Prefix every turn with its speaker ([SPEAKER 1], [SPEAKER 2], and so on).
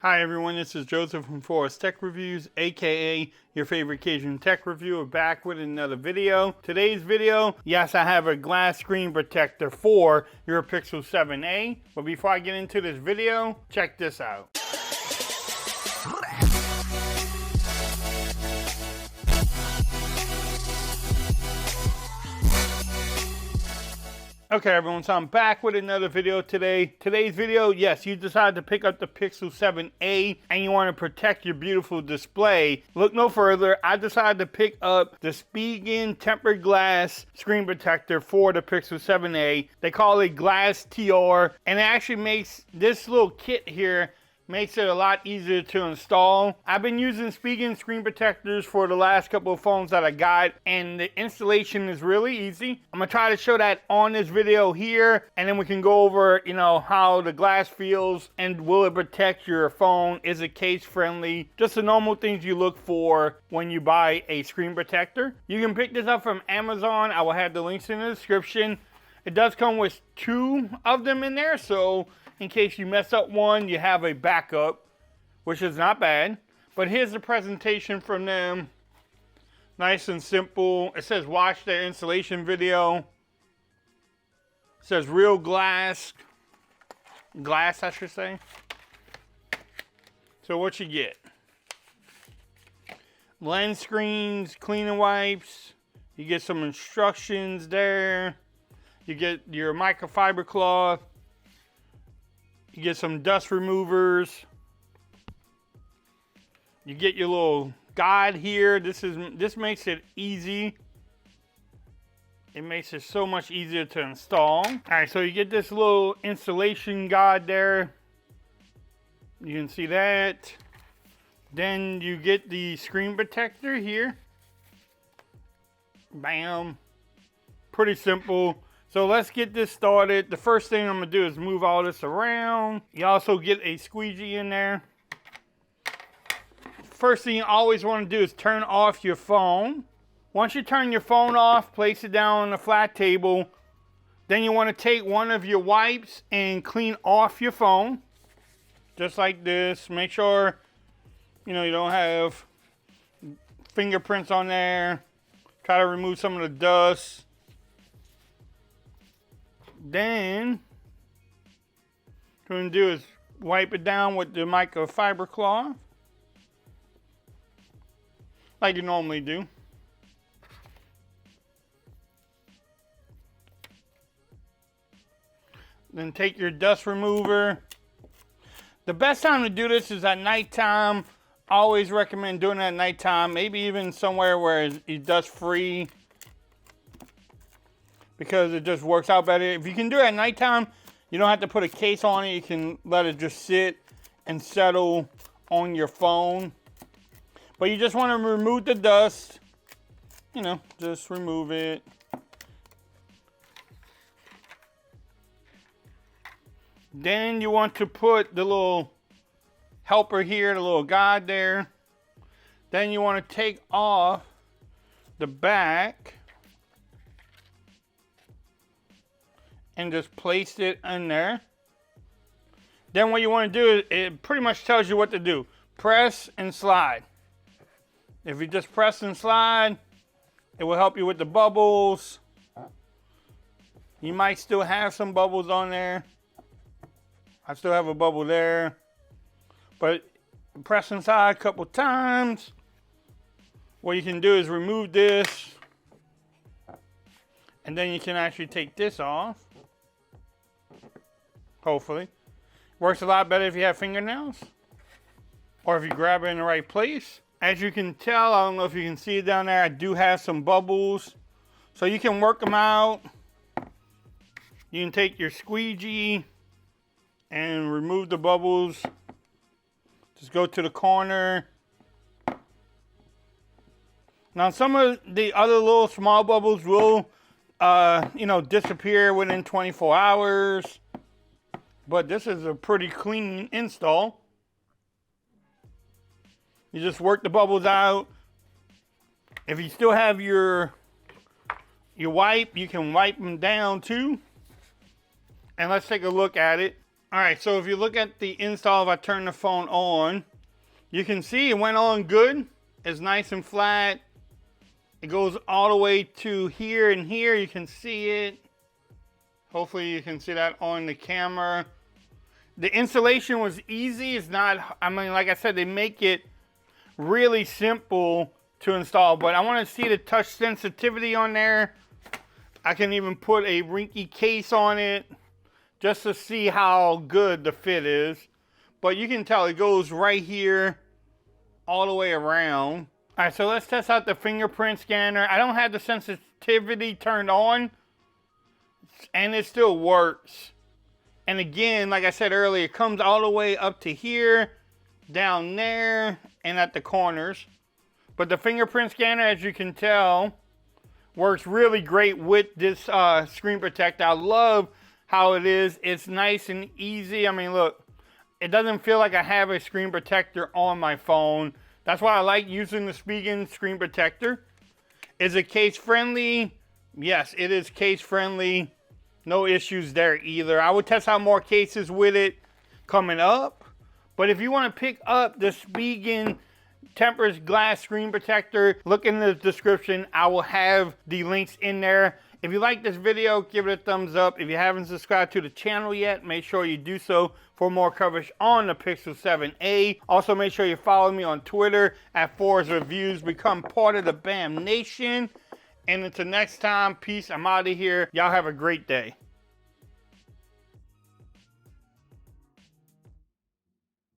[SPEAKER 1] Hi everyone, this is Joseph from Forest Tech Reviews, aka your favorite Cajun tech reviewer, back with another video. Today's video, yes, I have a glass screen protector for your Pixel 7a. But before I get into this video, check this out. Okay everyone, so I'm back with another video today. Today's video, yes, you decided to pick up the Pixel 7a and you want to protect your beautiful display. Look no further, I decided to pick up the Spigen Tempered Glass screen protector for the Pixel 7a. They call it Glass TR, and it actually makes this little kit here makes it a lot easier to install. I've been using Spigen screen protectors for the last couple of phones that I got, and the installation is really easy. I'm gonna try to show that on this video here, and then we can go over, how the glass feels and will it protect your phone? Is it case friendly? Just the normal things you look for when you buy a screen protector. You can pick this up from Amazon. I will have the links in the description. It does come with 2 of them in there, so in case you mess up one, you have a backup, which is not bad. But here's the presentation from them. Nice and simple. It says watch their installation video. It says real glass I should say. So what you get? Lens screens, cleaning wipes. You get some instructions there. You get your microfiber cloth. You get some dust removers. You get your little guide here. This makes it easy. It makes it so much easier to install. All right, so you get this little installation guide there. You can see that. Then you get the screen protector here. Bam. Pretty simple. So let's get this started. The first thing I'm gonna do is move all this around. You also get a squeegee in there. First thing you always wanna do is turn off your phone. Once you turn your phone off, place it down on a flat table. Then you wanna take one of your wipes and clean off your phone. Just like this. Make sure, you don't have fingerprints on there. Try to remove some of the dust. Then what I'm going to do is wipe it down with the microfiber cloth like you normally do. Then take your dust remover. The best time to do this is at nighttime. I always recommend doing it at nighttime, maybe even somewhere where it's dust free, because it just works out better. If you can do it at nighttime, you don't have to put a case on it. You can let it just sit and settle on your phone. But you just want to remove the dust. Just remove it. Then you want to put the little helper here, the little guide there. Then you want to take off the back and just place it in there. Then what you want to do is, it pretty much tells you what to do. Press and slide. If you just press and slide, it will help you with the bubbles. You might still have some bubbles on there. I still have a bubble there. But press and slide a couple times. What you can do is remove this, and then you can actually take this off. Hopefully. Works a lot better if you have fingernails, or if you grab it in the right place. As you can tell, I don't know if you can see it down there, I do have some bubbles. So you can work them out. You can take your squeegee and remove the bubbles. Just go to the corner. Now some of the other little small bubbles will disappear within 24 hours. But this is a pretty clean install. You just work the bubbles out. If you still have your wipe, you can wipe them down too. And let's take a look at it. All right, so if you look at the install, if I turn the phone on, you can see it went on good. It's nice and flat. It goes all the way to here and here. You can see it. Hopefully you can see that on the camera. The installation was easy. It's not, I mean, like I said, they make it really simple to install, but I want to see the touch sensitivity on there. I can even put a rinky case on it just to see how good the fit is. But you can tell it goes right here all the way around. All right, so let's test out the fingerprint scanner. I don't have the sensitivity turned on, and it still works. And again, like I said earlier, it comes all the way up to here, down there, and at the corners. But the fingerprint scanner, as you can tell, works really great with this screen protector. I love how it is. It's nice and easy. I mean, look, it doesn't feel like I have a screen protector on my phone. That's why I like using the Spigen screen protector. Is it case friendly? Yes, it is case friendly. No issues there either. I would test out more cases with it coming up. But if you want to pick up the Spigen Tempered Glass screen protector, look in the description. I will have the links in there. If you like this video, give it a thumbs up. If you haven't subscribed to the channel yet, make sure you do so for more coverage on the Pixel 7a. Also, make sure you follow me on Twitter at Forrest Reviews. Become part of the BAM Nation. And until next time, peace. I'm out of here. Y'all have a great day.